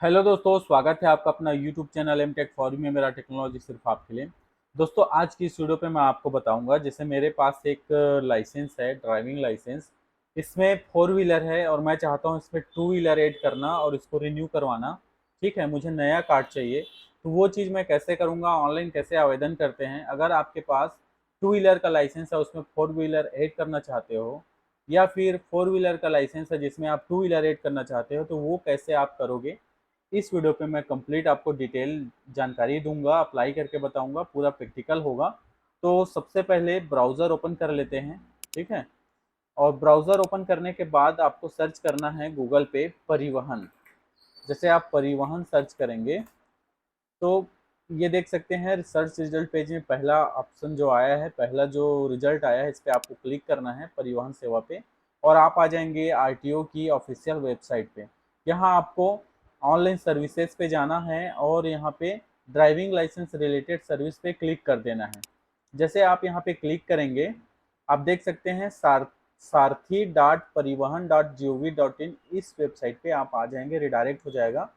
Hello दोस्तों, स्वागत है आपका अपना YouTube channel M tech for में। मेरा टेक्नोलॉजी सिर्फ आपके लिए। दोस्तों, आज की इस वीडियो पे मैं आपको बताऊंगा, जैसे मेरे पास एक लाइसेंस है, ड्राइविंग लाइसेंस। इसमें फोर व्हीलर है और मैं चाहता हूँ इसमें टू व्हीलर ऐड करना और इसको रिन्यू करवाना। ठीक है, मुझे नया कार्ड चाहिए। तो वो चीज़ मैं कैसे करूँगा, ऑनलाइन कैसे आवेदन करते हैं। अगर आपके पास टू व्हीलर का लाइसेंस है, उसमें फोर व्हीलर ऐड करना चाहते हो, या फिर फोर व्हीलर का लाइसेंस है जिसमें आप टू व्हीलर ऐड करना चाहते हो, तो वो कैसे आप करोगे, इस वीडियो पे मैं कंप्लीट आपको डिटेल जानकारी दूंगा, अप्लाई करके बताऊंगा, पूरा प्रैक्टिकल होगा। तो सबसे पहले ब्राउज़र ओपन कर लेते हैं। ठीक है, और ब्राउज़र ओपन करने के बाद आपको सर्च करना है गूगल पे परिवहन। जैसे आप परिवहन सर्च करेंगे तो ये देख सकते हैं सर्च रिजल्ट पेज में पहला ऑप्शन जो आया है, पहला जो रिजल्ट आया है, इस पर आपको क्लिक करना है परिवहन सेवा पे, और आप आ जाएंगे आरटीओ की ऑफिशियल वेबसाइट पे। यहाँ आपको ऑनलाइन सर्विसेज पे जाना है और यहाँ पे ड्राइविंग लाइसेंस रिलेटेड सर्विस पे क्लिक कर देना है। जैसे आप यहाँ पे क्लिक करेंगे, आप देख सकते हैं Sarathi dot Parivahan dot G O V dot in, इस वेबसाइट पे आप आ जाएंगे, रिडायरेक्ट हो जाएगा।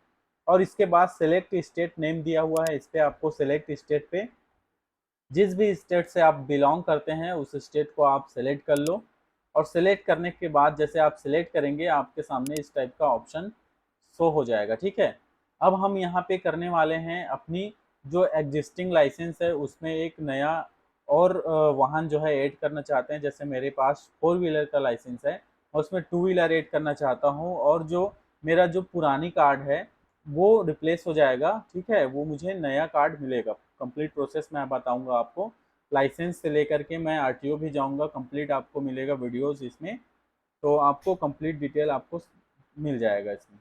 और इसके बाद सेलेक्ट स्टेट नेम दिया हुआ है, इस पर आपको सेलेक्ट स्टेट पे जिस भी स्टेट से आप बिलोंग करते हैं उस स्टेट को आप सेलेक्ट कर लो। और सेलेक्ट करने के बाद जैसे आप सेलेक्ट करेंगे, आपके सामने इस टाइप का ऑप्शन शो हो जाएगा। ठीक है, अब हम यहाँ पे करने वाले हैं अपनी जो एग्जिस्टिंग लाइसेंस है उसमें एक नया और वाहन जो है ऐड करना चाहते हैं। जैसे मेरे पास फोर व्हीलर का लाइसेंस है और उसमें टू व्हीलर ऐड करना चाहता हूँ, और जो मेरा जो पुरानी कार्ड है वो रिप्लेस हो जाएगा। ठीक है, वो मुझे नया कार्ड मिलेगा। कंप्लीट प्रोसेस मैं बताऊंगा आपको, लाइसेंस से लेकर के मैं आरटीओ भी जाऊंगा, कंप्लीट आपको मिलेगा वीडियोस इसमें। तो आपको कंप्लीट डिटेल आपको मिल जाएगा इसमें।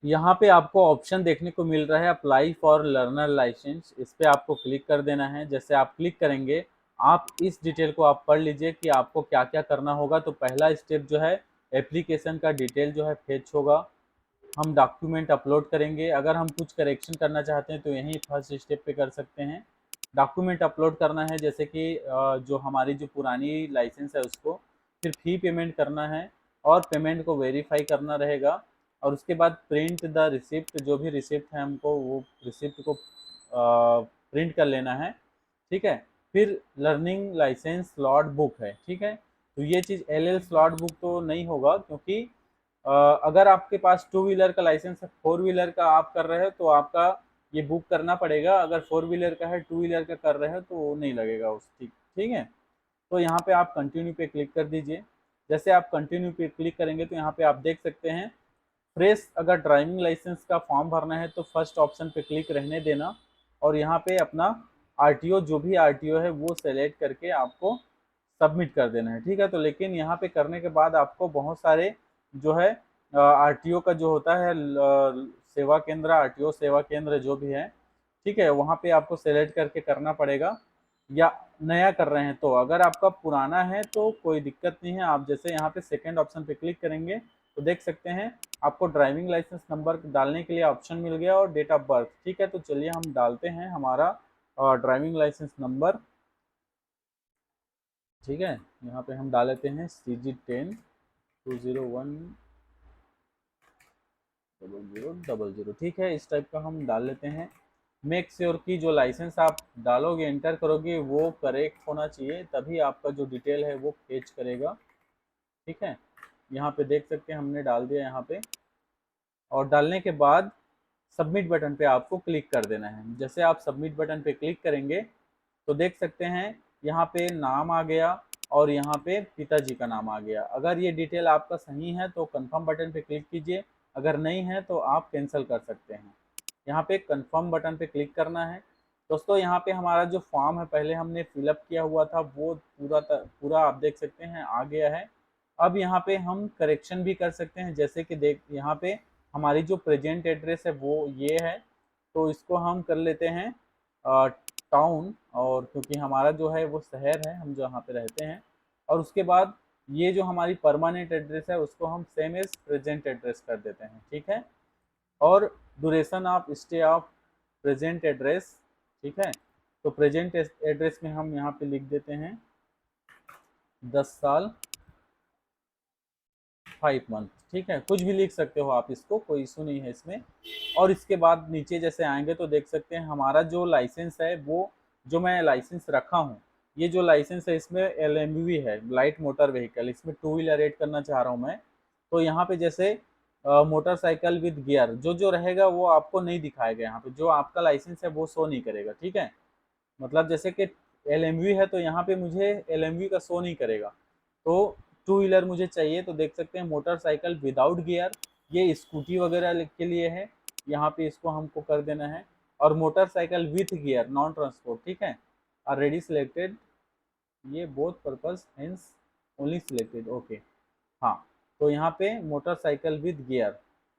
यहाँ पे आपको ऑप्शन देखने को मिल रहा है अप्लाई फॉर लर्नर लाइसेंस, इस पे आपको क्लिक कर देना है। जैसे आप क्लिक करेंगे, आप इस डिटेल को आप पढ़ लीजिए कि आपको क्या क्या करना होगा। तो पहला स्टेप जो है, एप्लीकेशन का डिटेल जो है फेच होगा, हम डॉक्यूमेंट अपलोड करेंगे। अगर हम कुछ करेक्शन करना चाहते हैं तो यहीं फर्स्ट स्टेप पे कर सकते हैं। डॉक्यूमेंट अपलोड करना है, जैसे कि जो हमारी जो पुरानी लाइसेंस है उसको, फिर फी पेमेंट करना है और पेमेंट को वेरीफाई करना रहेगा। और उसके बाद प्रिंट द रिसिप्ट, जो भी रिसिप्ट है हमको वो रिसिप्ट को प्रिंट कर लेना है। ठीक है, फिर लर्निंग लाइसेंस स्लॉट बुक है। ठीक है, तो ये चीज़ एल एल स्लॉट बुक तो नहीं होगा, क्योंकि अगर आपके पास टू व्हीलर का लाइसेंस है, फोर व्हीलर का आप कर रहे हो तो आपका ये बुक करना पड़ेगा। अगर फोर व्हीलर का है, टू व्हीलर का कर रहे हो तो वो नहीं लगेगा उस। ठीक ठीक है, तो यहाँ पे आप कंटिन्यू पे क्लिक कर दीजिए। जैसे आप कंटिन्यू पे क्लिक करेंगे तो यहाँ पे आप देख सकते हैं फ्रेश, अगर ड्राइविंग लाइसेंस का फॉर्म भरना है तो फर्स्ट ऑप्शन पे क्लिक रहने देना, और यहाँ पे अपना आरटीओ, जो भी आरटीओ है वो सेलेक्ट करके आपको सबमिट कर देना है। ठीक है, तो लेकिन यहाँ पे करने के बाद आपको बहुत सारे जो है आरटीओ का जो होता है सेवा केंद्र, आरटीओ सेवा केंद्र जो भी है, ठीक है, वहाँ पे आपको सेलेक्ट करके करना पड़ेगा। या नया कर रहे हैं तो, अगर आपका पुराना है तो कोई दिक्कत नहीं है। आप जैसे यहाँ पे सेकंड ऑप्शन पे क्लिक करेंगे तो देख सकते हैं आपको ड्राइविंग लाइसेंस नंबर डालने के लिए ऑप्शन मिल गया और डेट ऑफ बर्थ। ठीक है, तो चलिए हम डालते हैं हमारा ड्राइविंग लाइसेंस नंबर। ठीक है, यहाँ पे हम डाल लेते हैं CG10 2010000। ठीक है, इस टाइप का हम डाल लेते हैं। मेक श्योर की जो लाइसेंस आप डालोगे, एंटर करोगे, वो करेक्ट होना चाहिए, तभी आपका जो डिटेल है वो फेच करेगा। ठीक है, यहाँ पे देख सकते हैं हमने डाल दिया यहाँ पे, और डालने के बाद सबमिट बटन पे आपको क्लिक कर देना है। जैसे आप सबमिट बटन पे क्लिक करेंगे तो देख सकते हैं यहाँ पे नाम आ गया और यहाँ पे पिताजी का नाम आ गया। अगर ये डिटेल आपका सही है तो कंफर्म बटन पे क्लिक कीजिए, अगर नहीं है तो आप कैंसिल कर सकते हैं। यहाँ पे कंफर्म बटन पे क्लिक करना है। दोस्तों, यहाँ पे हमारा जो फॉर्म है पहले हमने फिलअप किया हुआ था वो पूरा आप देख सकते हैं आ गया है। अब यहाँ पे हम करेक्शन भी कर सकते हैं, जैसे कि देख यहाँ पे हमारी जो प्रेजेंट एड्रेस है वो ये है, तो इसको हम कर लेते हैं टाउन, और क्योंकि हमारा जो है वो शहर है, हम जहाँ पे रहते हैं। और उसके बाद ये जो हमारी परमानेंट एड्रेस है उसको हम सेम एज प्रेजेंट एड्रेस कर देते हैं। ठीक है, और duration of stay of present address. ठीक है, तो प्रेजेंट एड्रेस में हम यहाँ पे लिख देते हैं 10 साल 5 मंथ। ठीक है, कुछ भी लिख सकते हो आप इसको, कोई इशू नहीं है इसमें। और इसके बाद नीचे जैसे आएंगे तो देख सकते हैं हमारा जो लाइसेंस है वो, जो मैं लाइसेंस रखा हूँ, ये जो लाइसेंस है इसमें LMV है, लाइट मोटर व्हीकल, इसमें 2 व्हीलर ऐड करना चाह रहा हूँ मैं। तो यहाँ पे जैसे मोटरसाइकिल विद गियर जो जो रहेगा वो आपको नहीं दिखाएगा, यहाँ पे जो आपका लाइसेंस है वो शो नहीं करेगा, ठीक है। मतलब जैसे कि LMV है तो यहाँ पे मुझे LMV का शो नहीं करेगा। तो 2 व्हीलर मुझे चाहिए, तो देख सकते हैं मोटरसाइकिल विदाउट गियर, ये स्कूटी वगैरह के लिए है, यहाँ पे इसको हमको कर देना है। और motorcycle with gear non transport, ठीक है, ऑलरेडी सिलेक्टेड, ये both purpose hence only selected, okay. हाँ, तो यहाँ पे मोटरसाइकिल विद गियर,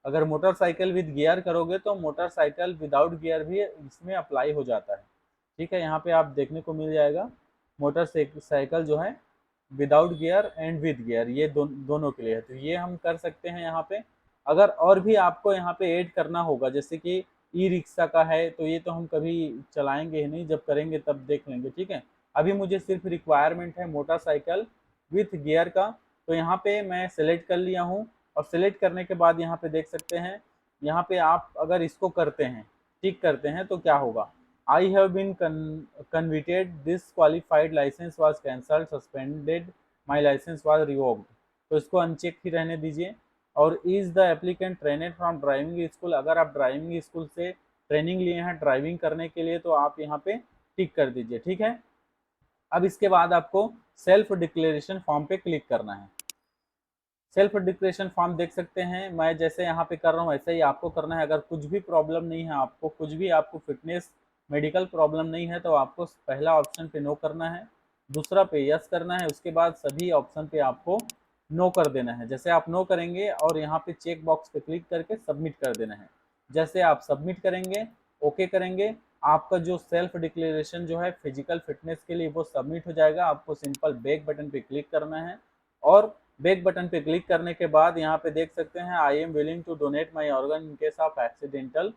अगर मोटरसाइकिल विद गियर करोगे तो मोटरसाइकिल विदाउट गियर भी इसमें अप्लाई हो जाता है, ठीक है। यहाँ पे आप देखने को मिल जाएगा मोटरसाइकिल जो है without gear and with gear, ये दोनों के लिए है, तो ये हम कर सकते हैं यहाँ पे। अगर और भी आपको यहाँ पे ऐड करना होगा, जैसे कि ई रिक्शा का है, तो ये तो हम कभी चलाएंगे ही नहीं, जब करेंगे तब देख लेंगे, ठीक है। अभी मुझे सिर्फ रिक्वायरमेंट है मोटरसाइकिल विथ गियर का, तो यहाँ पे मैं सेलेक्ट कर लिया हूँ। और सेलेक्ट करने के बाद यहाँ पे देख सकते हैं, यहाँ पे आप अगर इसको करते हैं, टिक करते हैं, तो क्या होगा, I have been convicted, this qualified licence was cancelled, suspended, my licence was revoked, तो इसको अनचेक ही रहने दीजिए। और is the applicant trained from driving school, अगर आप ड्राइविंग स्कूल से ट्रेनिंग लिए हैं ड्राइविंग करने के लिए तो आप यहाँ पे टिक कर दीजिए, ठीक है। अब इसके बाद आपको सेल्फ डिक्लेरेशन फॉर्म पे क्लिक करना है। सेल्फ डिक्लेरेशन फॉर्म देख सकते हैं, मैं जैसे यहाँ पे कर रहा हूँ ऐसे ही आपको करना है। अगर कुछ भी प्रॉब्लम नहीं है आपको, कुछ भी आपको फिटनेस मेडिकल प्रॉब्लम नहीं है, तो आपको पहला ऑप्शन पे नो करना है, दूसरा पे यस करना है, उसके बाद सभी ऑप्शन पे आपको नो कर देना है। जैसे आप नो करेंगे और यहाँ पे चेक बॉक्स पे क्लिक करके सबमिट कर देना है। जैसे आप सबमिट करेंगे, ओके करेंगे, आपका जो सेल्फ डिक्लेरेशन जो है फिजिकल फिटनेस के लिए वो सबमिट हो जाएगा। आपको सिंपल बैक बटन पे क्लिक करना है, और बैक बटन पे क्लिक करने के बाद यहाँ पे देख सकते हैं I am willing to donate my organ in case of accidental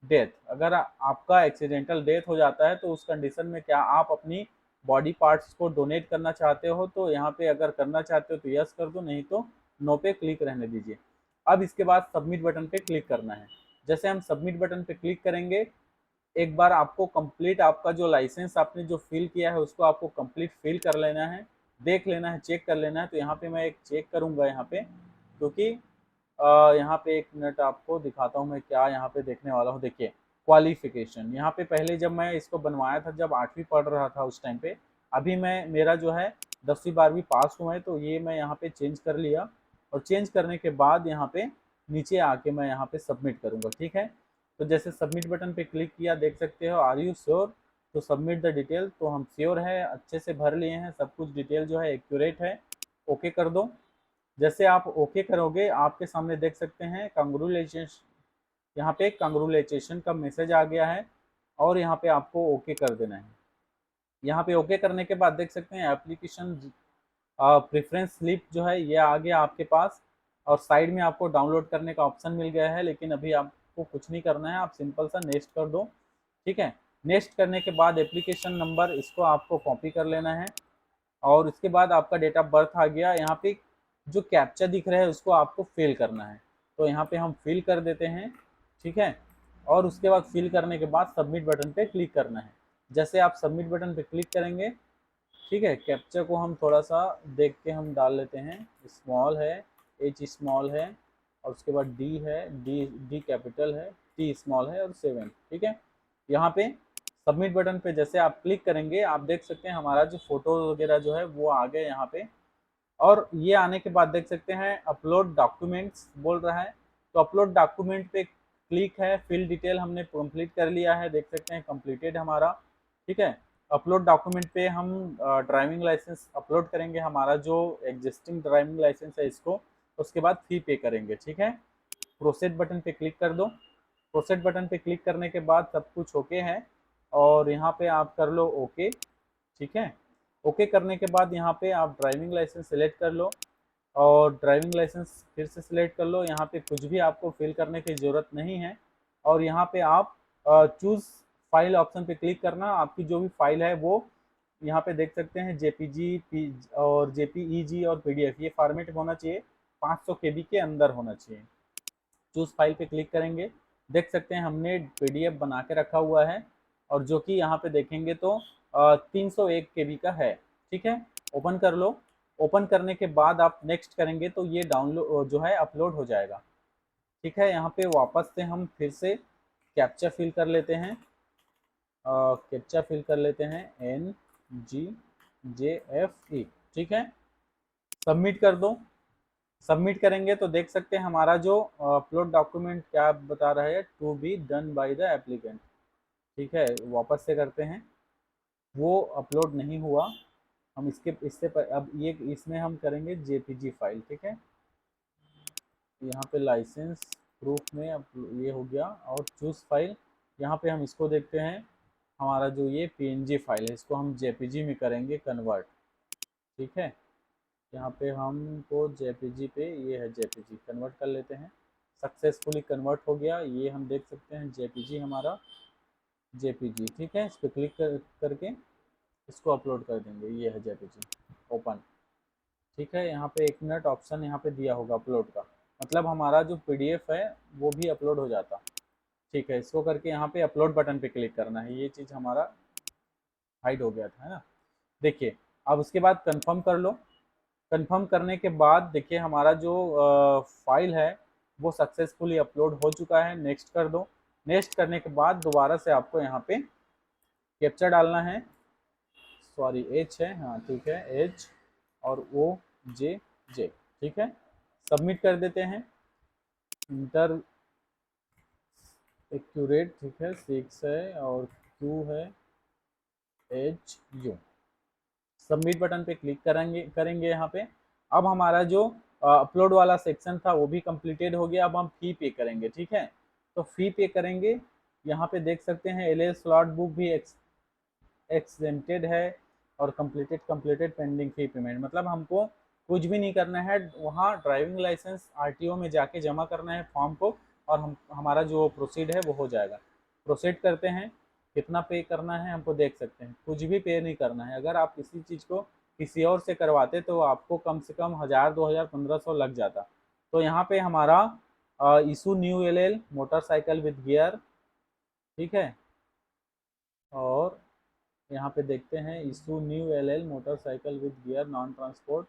death, अगर आपका एक्सीडेंटल डेथ हो जाता है तो उस कंडीशन में क्या आप अपनी बॉडी पार्ट्स को डोनेट करना चाहते हो, तो यहाँ पे अगर करना चाहते हो तो यस कर दो, नहीं तो नो पे क्लिक रहने दीजिए। अब इसके बाद सबमिट बटन पे क्लिक करना है। जैसे हम सबमिट बटन पे क्लिक करेंगे, एक बार आपको कंप्लीट आपका जो लाइसेंस आपने जो फिल किया है उसको आपको कंप्लीट फिल कर लेना है, देख लेना है, चेक कर लेना है। तो यहाँ पे मैं एक चेक करूँगा यहाँ पे, क्योंकि यहाँ पे एक मिनट आपको दिखाता हूँ मैं क्या यहाँ पे देखने वाला हूँ। देखिए क्वालिफिकेशन, यहाँ पे पहले जब मैं इसको बनवाया था, जब 8वीं पढ़ रहा था उस टाइम पे, अभी मैं मेरा जो है 10वीं 12वीं पास हुआ है, तो ये मैं यहाँ पे चेंज कर लिया। और चेंज करने के बाद यहाँ पे नीचे आके मैं यहाँ पे सबमिट करूँगा, ठीक है। तो जैसे सबमिट बटन पे क्लिक किया, देख सकते हो आर यू श्योर तो सबमिट द डिटेल, तो हम श्योर है, अच्छे से भर लिए हैं, सब कुछ डिटेल जो है एक्यूरेट है, ओके कर दो। जैसे आप ओके करोगे, आपके सामने देख सकते हैं कंग्रेचुलेशन, यहाँ पे कंग्रेचुलेशन का मैसेज आ गया है, और यहाँ पे आपको ओके कर देना है। यहाँ पे ओके करने के बाद देख सकते हैं एप्लीकेशन प्रेफरेंस स्लिप जो है ये आ गया आपके पास, और साइड में आपको डाउनलोड करने का ऑप्शन मिल गया है, लेकिन अभी आपको कुछ नहीं करना है, आप सिंपल सा नेक्स्ट कर दो, ठीक है। नेक्स्ट करने के बाद एप्लीकेशन नंबर इसको आपको कॉपी कर लेना है, और इसके बाद आपका डेट ऑफ बर्थ आ गया। यहाँ पे जो कैप्चा दिख रहा है उसको आपको फिल करना है, तो यहाँ पे हम फिल कर देते हैं, ठीक है। और उसके बाद फिल करने के बाद सबमिट बटन पे क्लिक करना है। जैसे आप सबमिट बटन पे क्लिक करेंगे, ठीक है, कैप्चा को हम थोड़ा सा देख के हम डाल लेते हैं, स्मॉल है, एच स्मॉल है, और उसके बाद डी है, डी डी कैपिटल है, टी स्मॉल है, और 7, ठीक है। यहाँ पे सबमिट बटन पे जैसे आप क्लिक करेंगे, आप देख सकते हैं हमारा जो फोटो वगैरह जो है वो आ गए यहाँ पे। और ये आने के बाद देख सकते हैं अपलोड डॉक्यूमेंट्स बोल रहा है, तो अपलोड डॉक्यूमेंट पे क्लिक है, फिल डिटेल हमने कंप्लीट कर लिया है, देख सकते हैं कंप्लीटेड हमारा, ठीक है। अपलोड डॉक्यूमेंट पे हम ड्राइविंग लाइसेंस अपलोड करेंगे, हमारा जो एग्जिस्टिंग ड्राइविंग लाइसेंस है इसको, उसके बाद फी पे करेंगे, ठीक है। प्रोसेड बटन पे क्लिक कर दो। प्रोसेड बटन पे क्लिक करने के बाद सब कुछ ओके है, और यहाँ पे आप कर लो ओके, ठीक है। ओके करने के बाद यहाँ पे आप ड्राइविंग लाइसेंस सेलेक्ट कर लो, और ड्राइविंग लाइसेंस फिर से सिलेक्ट कर लो। यहाँ पे कुछ भी आपको फिल करने की ज़रूरत नहीं है, और यहाँ पे आप चूज़ फाइल ऑप्शन पे क्लिक करना, आपकी जो भी फाइल है वो यहाँ पे देख सकते हैं JPG और JPEG और PDF, ये फॉर्मेट होना चाहिए। 500 केबी के अंदर होना चाहिए। चूज फाइल पे क्लिक करेंगे, देख सकते हैं हमने पीडीएफ बना के रखा हुआ है, और जो कि यहाँ पे देखेंगे तो 301 केबी का है। ठीक है, ओपन कर लो। ओपन करने के बाद आप नेक्स्ट करेंगे तो ये डाउनलोड जो है अपलोड हो जाएगा। ठीक है, यहाँ पे वापस से हम फिर से कैप्चा फिल कर लेते हैं, कैप्चा फिल कर लेते हैं NGJFE। ठीक है, सबमिट कर दो। सबमिट करेंगे तो देख सकते हैं हमारा जो अपलोड डॉक्यूमेंट क्या बता रहा है, to be done by the applicant. ठीक है, वापस से करते हैं, वो अपलोड नहीं हुआ। हम इससे पर अब ये इसमें हम करेंगे जेपीजी फाइल। ठीक है, यहाँ पे लाइसेंस प्रूफ में अब ये हो गया, और चूज फाइल यहाँ पे हम इसको देखते हैं। हमारा जो ये पीएनजी फाइल है इसको हम जेपीजी में करेंगे कन्वर्ट। ठीक है, यहाँ पे हमको जेपीजी पे ये है, जेपीजी कन्वर्ट कर लेते हैं। सक्सेसफुली कन्वर्ट हो गया, ये हम देख सकते हैं जेपीजी हमारा, जेपीजी। ठीक है, इस पर क्लिक करके इसको अपलोड कर देंगे, ये है जेपीजी ओपन। ठीक है, यहाँ पे 1 मिनट ऑप्शन यहाँ पे दिया होगा अपलोड का, मतलब हमारा जो पीडीएफ है वो भी अपलोड हो जाता। ठीक है, इसको करके यहाँ पे अपलोड बटन पे क्लिक करना है, ये चीज़ हमारा हाइड हो गया था, है ना। देखिए, अब उसके बाद कंफर्म कर लो। कंफर्म करने के बाद देखिए हमारा जो फाइल है वो सक्सेसफुली अपलोड हो चुका है। नेक्स्ट कर दो। नेक्स्ट करने के बाद दोबारा से आपको यहाँ पे कैप्चा डालना है, सॉरी एच है, हाँ ठीक है, एच और OJJ। ठीक है, सबमिट कर देते हैं। इंटर एक्यूरेट, ठीक है, 6 है और Q है HU। सबमिट बटन पे क्लिक करेंगे यहाँ पे। अब हमारा जो अपलोड वाला सेक्शन था वो भी कंप्लीटेड हो गया। अब हम फी पे करेंगे। ठीक है, तो फी पे करेंगे। यहाँ पे देख सकते हैं एलएल स्लॉट बुक भी एक्सजेंटेड है, और कंप्लीटेड पेंडिंग फी पेमेंट, मतलब हमको कुछ भी नहीं करना है, वहाँ ड्राइविंग लाइसेंस आरटीओ में जाके जमा करना है फॉर्म को, और हमारा जो प्रोसीड है वो हो जाएगा। प्रोसीड करते हैं। कितना पे करना है हमको देख सकते हैं, कुछ भी पे नहीं करना है। अगर आप किसी चीज़ को किसी और से करवाते तो आपको कम से कम 1000, 2000, 1500 लग जाता। तो यहाँ पे हमारा issue new LL motorcycle with gear. ठीक है, और यहाँ पे देखते हैं issue new LL motorcycle with gear non transport,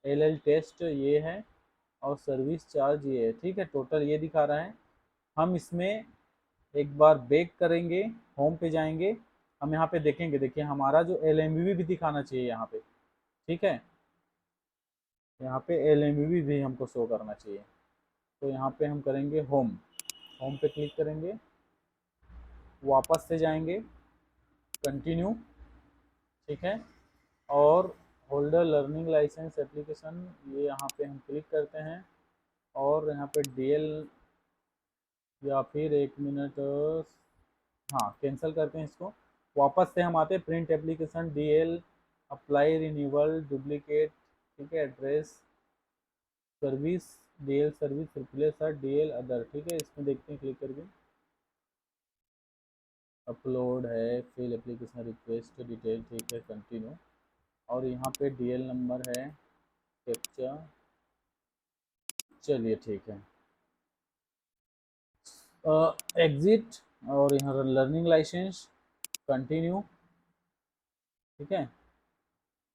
LL test ये है, और सर्विस चार्ज ये है। ठीक है, टोटल ये दिखा रहा है। हम इसमें एक बार बैक करेंगे, होम पे जाएंगे, हम यहाँ पे देखेंगे, देखिए हमारा जो LMV भी दिखाना चाहिए यहाँ पे। ठीक है, यहाँ पे LMV भी हमको शो करना चाहिए। तो यहाँ पे हम करेंगे होम, होम पे क्लिक करेंगे, वापस से जाएंगे, कंटिन्यू। ठीक है, और होल्डर लर्निंग लाइसेंस एप्लीकेशन, ये यहाँ पे हम क्लिक करते हैं, और यहाँ पे DL, या फिर 1 मिनट, हाँ कैंसिल करते हैं इसको। वापस से हम आते हैं print application, DL apply renewal duplicate. ठीक है, address service, DL service replace है, DL अदर। ठीक है, इसमें देखते हैं क्लिक करके, अपलोड है, फिल एप्लीकेशन रिक्वेस्ट डिटेल। ठीक है, कंटिन्यू, और यहाँ पे DL नंबर है, कैप्चा। चलिए ठीक है, एग्जिट, और यहाँ लर्निंग लाइसेंस, कंटिन्यू। ठीक है,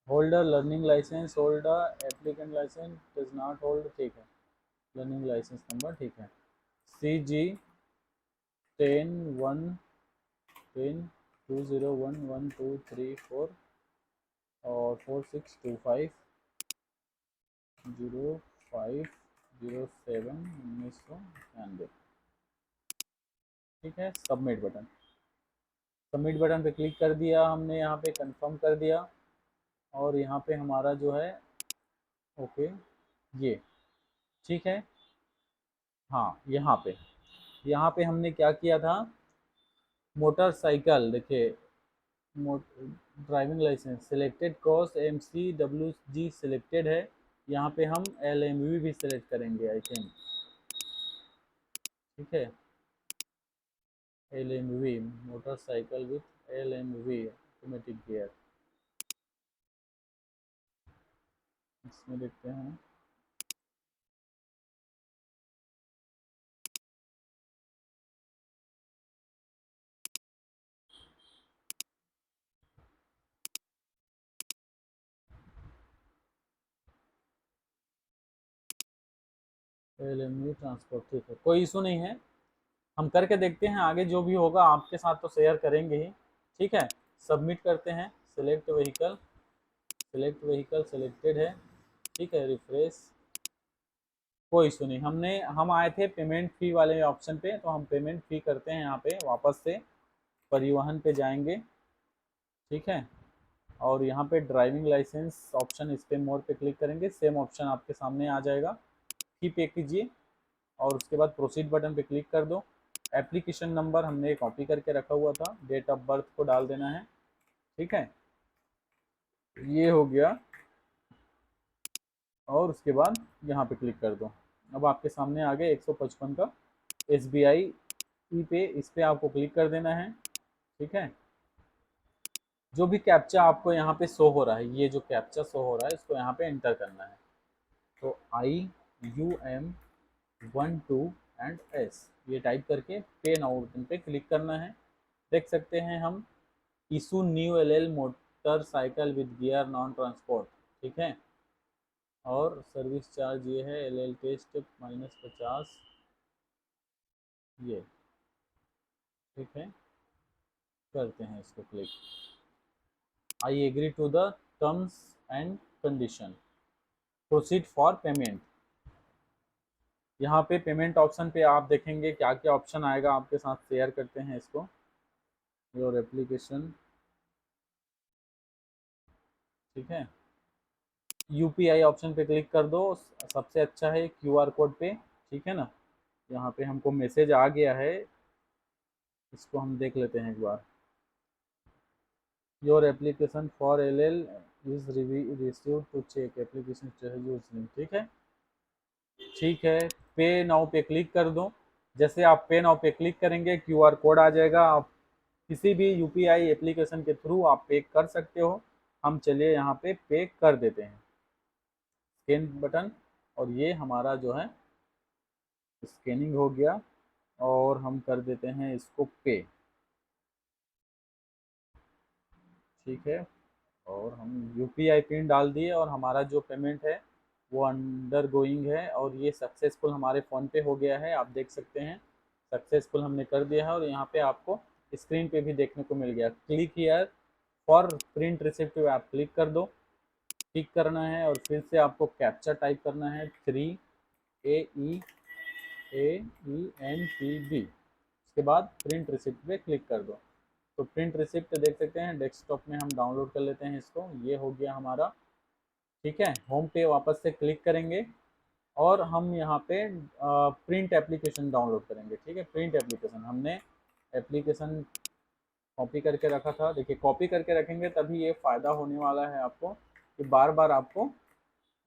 holder learning license, holder applicant license does not hold. ठीक है, लर्निंग लाइसेंस नंबर, ठीक है, CG 10 1 10 20111234 और 46250507 1999। ठीक है, सबमिट बटन। सबमिट बटन पे क्लिक कर दिया हमने, यहाँ पे कंफर्म कर दिया, और यहाँ पे हमारा जो है ओके ये। ठीक है, हाँ यहाँ पे हमने क्या किया था, मोटरसाइकिल देखिए, driving license selected course MCWG selected है। यहाँ पे हम LMV भी सिलेक्ट करेंगे आई थिंक। ठीक है, LMV motorcycle with LMV automatic gear, इसमें देखते हैं LMU ट्रांसपोर्ट, ठीक है, कोई इशू नहीं है, हम करके देखते हैं, आगे जो भी होगा आपके साथ तो शेयर करेंगे ही। ठीक है, सबमिट करते हैं। Select vehicle, select vehicle selected है। ठीक है, रिफ्रेश, कोई इशू नहीं। हम आए थे पेमेंट फ़ी वाले ऑप्शन पे, तो हम पेमेंट फ़ी करते हैं यहाँ पे, वापस से परिवहन पे जाएंगे। ठीक है, और यहाँ पे ड्राइविंग लाइसेंस ऑप्शन, इस पे मोर पे क्लिक करेंगे, सेम ऑप्शन आपके सामने आ जाएगा। फी पे कीजिए और उसके बाद प्रोसीड बटन पे क्लिक कर दो। एप्लीकेशन नंबर हमने कॉपी करके रखा हुआ था, डेट ऑफ बर्थ को डाल देना है। ठीक है, ये हो गया, और उसके बाद यहाँ पे क्लिक कर दो। अब आपके सामने आ गए 155 का SBI ई पे, इस पे आपको क्लिक कर देना है। ठीक है, जो भी कैप्चा आपको यहाँ पे शो हो रहा है, ये जो कैप्चा शो हो रहा है, इसको यहाँ पे एंटर करना है। तो IUM12 ये टाइप करके पे नाउ बटन पे क्लिक करना है। देख सकते हैं हम, issue new LL motorcycle with gear non transport. ठीक है, और सर्विस चार्ज ये है LL टेस्ट -50 ये। ठीक है, करते हैं इसको click. I agree to the terms and condition, proceed for payment. यहाँ पे पेमेंट ऑप्शन पे आप देखेंगे क्या क्या ऑप्शन आएगा, आपके साथ शेयर करते हैं इसको। योर एप्लीकेशन, ठीक है, UPI ऑप्शन पे क्लिक कर दो, सबसे अच्छा है QR कोड पे। ठीक है ना, यहाँ पे हमको मैसेज आ गया है, इसको हम देख लेते हैं एक बार। Your application for LL is receive to check application use. ठीक है, ठीक है, पे नाउ पे क्लिक कर दो। जैसे आप पे नाउ पे क्लिक करेंगे, QR कोड आ जाएगा, आप किसी भी UPI एप्लीकेशन के थ्रू आप पे कर सकते हो। हम चलिए यहाँ पे कर देते हैं, स्कैन बटन, और ये हमारा जो है स्कैनिंग हो गया, और हम कर देते हैं इसको पे। ठीक है, और हम UPI पिन डाल दिए, और हमारा जो पेमेंट है वो अंडर गोइंग है, और ये सक्सेसफुल हमारे फ़ोन पे हो गया है। आप देख सकते हैं सक्सेसफुल हमने कर दिया है, और यहाँ पे आपको स्क्रीन पे भी देखने को मिल गया। Click here for print receipt पे आप क्लिक कर दो, क्लिक करना है, और फिर से आपको कैप्चा टाइप करना है, 3AEAENTB। उसके बाद प्रिंट रिसिप्ट पे क्लिक कर दो। तो प्रिंट रिसिप्ट देख सकते हैं, डेस्कटॉप में हम डाउनलोड कर लेते हैं इसको, ये हो गया हमारा। ठीक है, होम पे वापस से क्लिक करेंगे, और हम यहाँ पे प्रिंट एप्लीकेशन डाउनलोड करेंगे। ठीक है, प्रिंट एप्लीकेशन हमने एप्लीकेशन कॉपी करके रखा था। देखिए, कॉपी करके रखेंगे तभी ये फ़ायदा होने वाला है आपको, कि बार बार आपको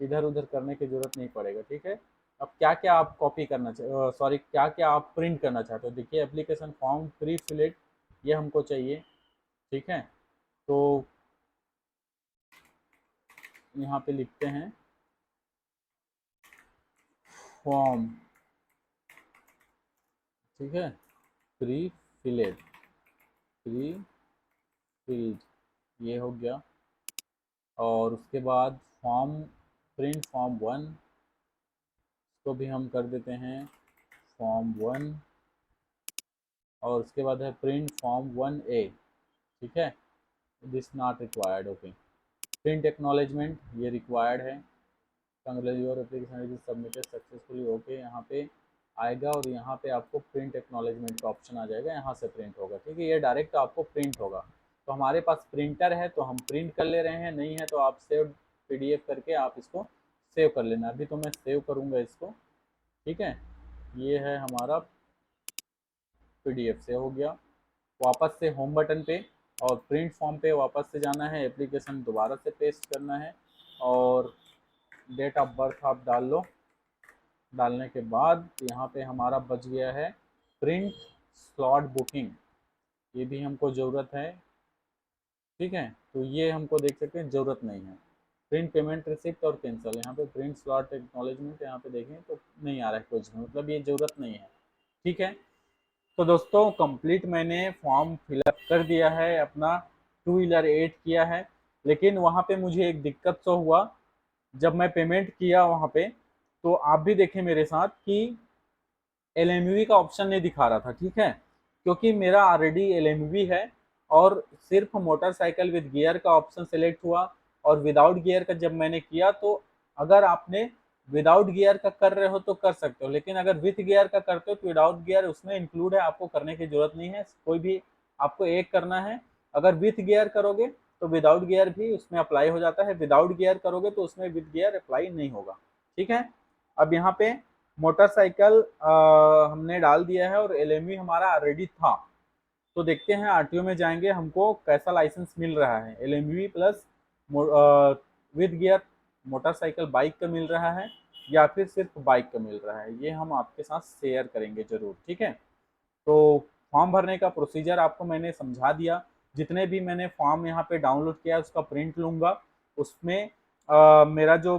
इधर उधर करने की ज़रूरत नहीं पड़ेगा। ठीक है, अब क्या क्या आप कॉपी करना सॉरी, क्या क्या आप प्रिंट करना चाहते हो। देखिए, एप्लीकेशन फॉर्म प्री फिलेट, ये हमको चाहिए। ठीक है, तो यहाँ पे लिखते हैं फॉर्म। ठीक है, प्री फिलेट, प्री फिल्ड, ये हो गया। और उसके बाद फॉर्म, प्रिंट फॉर्म 1, इसको भी हम कर देते हैं फॉर्म 1। और उसके बाद है प्रिंट फॉर्म 1A। ठीक है, this not required, okay. Print acknowledgement, ये रिक्वायर्ड है। Congratulate your application is submitted successfully, okay, यहाँ पे आएगा, और यहाँ पे आपको प्रिंट एक्नॉलेजमेंट का ऑप्शन आ जाएगा, यहाँ से प्रिंट होगा। ठीक है, ये डायरेक्ट आपको प्रिंट होगा। तो हमारे पास प्रिंटर है तो हम प्रिंट कर ले रहे हैं, नहीं है तो आप सेव PDF करके आप इसको सेव कर लेना। अभी तो मैं सेव करूँगा इसको। ठीक है, ये है हमारा PDF से हो गया। वापस से होम बटन पे और प्रिंट फॉर्म पे वापस से जाना है, एप्लीकेशन दोबारा से पेस्ट करना है, और डेट ऑफ बर्थ आप डाल लो। डालने के बाद यहाँ पे हमारा बच गया है प्रिंट स्लॉट बुकिंग, ये भी हमको ज़रूरत है। ठीक है, तो ये हमको देख सकते हैं ज़रूरत नहीं है। प्रिंट पेमेंट रिसिप्ट और कैंसिल, यहाँ पे प्रिंट स्लॉट एक्नॉलेजमेंट यहाँ पे देखें तो नहीं आ रहा है कुछ भी, मतलब ये ज़रूरत नहीं है। ठीक है, तो दोस्तों कंप्लीट मैंने फॉर्म फिलअप कर दिया है, अपना 2 व्हीलर ऐड किया है। लेकिन वहाँ पे मुझे एक दिक्कत तो हुआ, जब मैं पेमेंट किया वहाँ पे, तो आप भी देखें मेरे साथ कि LMV का ऑप्शन नहीं दिखा रहा था, ठीक है, क्योंकि मेरा ऑलरेडी LMV है और सिर्फ मोटरसाइकिल विद गियर का ऑप्शन सेलेक्ट हुआ। और विदाउट गियर का जब मैंने किया तो अगर आपने विदाउट गियर का कर रहे हो तो कर सकते हो, लेकिन अगर विथ गियर का करते हो तो विदाउट गियर उसमें इंक्लूड है, आपको करने की जरूरत नहीं है, कोई भी आपको एक करना है। अगर विथ गियर करोगे तो विदाउट गियर भी उसमें अप्लाई हो जाता है, विदाउट गियर करोगे तो उसमें विथ गियर अप्लाई नहीं होगा, ठीक है। अब यहाँ पे मोटरसाइकिल हमने डाल दिया है और LMV हमारा ऑलरेडी था। तो देखते हैं आरटीओ में जाएंगे हमको कैसा लाइसेंस मिल रहा है, LMV plus with gear motorcycle bike का मिल रहा है या फिर सिर्फ बाइक का मिल रहा है, ये हम आपके साथ शेयर करेंगे जरूर, ठीक है। तो फॉर्म भरने का प्रोसीजर आपको मैंने समझा दिया। जितने भी मैंने फॉर्म यहाँ पे डाउनलोड किया उसका प्रिंट लूँगा। उसमें मेरा जो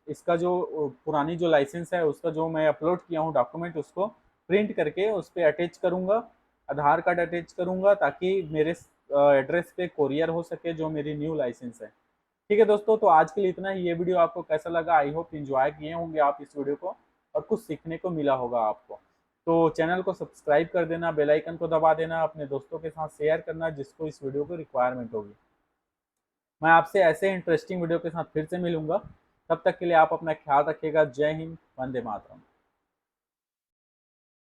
इसका जो पुरानी जो लाइसेंस है उसका जो मैं अपलोड किया हूँ डॉक्यूमेंट, उसको प्रिंट करके उस पर अटैच करूँगा, आधार कार्ड अटैच करूँगा ताकि मेरे एड्रेस पे कोरियर हो सके जो मेरी न्यू लाइसेंस है। ठीक है दोस्तों, तो आज के लिए इतना ही। ये वीडियो आपको कैसा लगा, आई होप इंजॉय किए होंगे आप इस वीडियो को और कुछ सीखने को मिला होगा आपको। तो चैनल को सब्सक्राइब कर देना, बेल आइकन को दबा देना, अपने दोस्तों के साथ शेयर करना जिसको इस वीडियो को रिक्वायरमेंट होगी। मैं आपसे ऐसे इंटरेस्टिंग वीडियो के साथ फिर से मिलूंगा, तब तक के लिए आप अपना ख्याल रखिएगा। जय हिंद, वंदे मातरम।